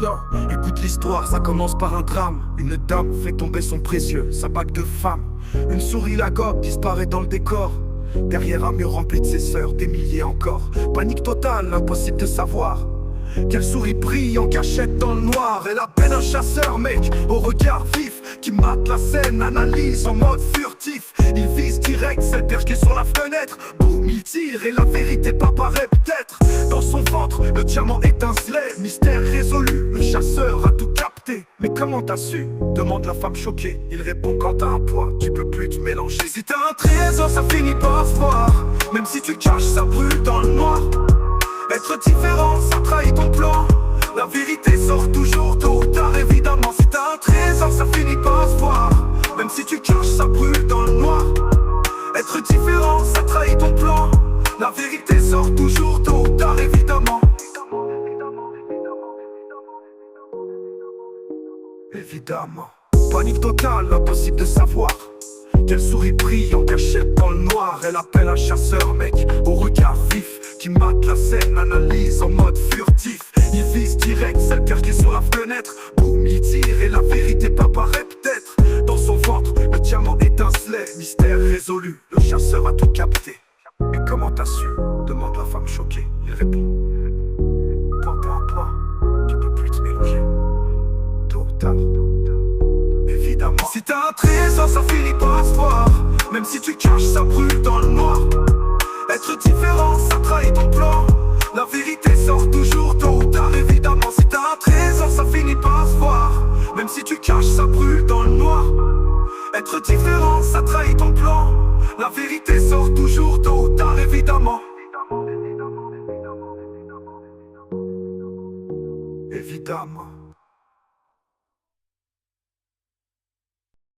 Yo, écoute l'histoire, ça commence par un drame. Une dame fait tomber son précieux, sa bague de femme. Une souris la gobe disparaît dans le décor. Derrière un mur rempli de ses sœurs, des milliers encore. Panique totale, impossible de savoir quelle souris brille en cachette dans le noir. Elle appelle un chasseur, mec, au regard vif, qui mate la scène, analyse en mode furtif. Il vise direct celle perchée sur la fenêtre. Boum, il tire et la vérité apparaît peut-être. Dans son ventre, le diamant étincelait. Mystère résolu, le chasseur a tout capté. Mais comment t'as su? Demande la femme choquée. Il répond: quand t'as un poids, tu peux plus te mélanger. Si t'as un trésor, ça finit par se voir. Même si tu caches, ça brûle dans le noir. Être différent, ça trahit ton plan. La vérité sort toujours tôt ou tard, évidemment. Si t'as un trésor, ça finit par se voir. Même si tu caches, ça brûle dans le noir. Être différent, ça trahit ton plan. La vérité sort toujours tôt ou tard, évidemment. Évidemment. Panique totale, impossible de savoir quelle souris brille en cachette dans le noir. Elle appelle un chasseur, mec, au regard vif, qui mate la scène, analyse en mode furtif. Il vise direct celle perchée sur la fenêtre. Boum, il tire et la vérité apparaît peut-être. Dans son ventre, le diamant étincelait. Mystère résolu, le chasseur a tout capté. Mais comment t'as su? Demande la femme choquée. Il répond: quand t'as un poids, tu peux plus te mélanger. Tôt ou tard, évidemment. Si t'as un trésor, ça finit par se voir. Même si tu caches, ça brûle dans le noir. Être différent, ça trahit ton plan. La vérité sort toujours tôt ou tard, évidemment. Si t'as un trésor, ça finit par se voir. Même si tu caches, ça brûle dans le noir. Être différent, ça trahit ton plan. La vérité sort toujours tôt ou tard, évidemment. Évidemment.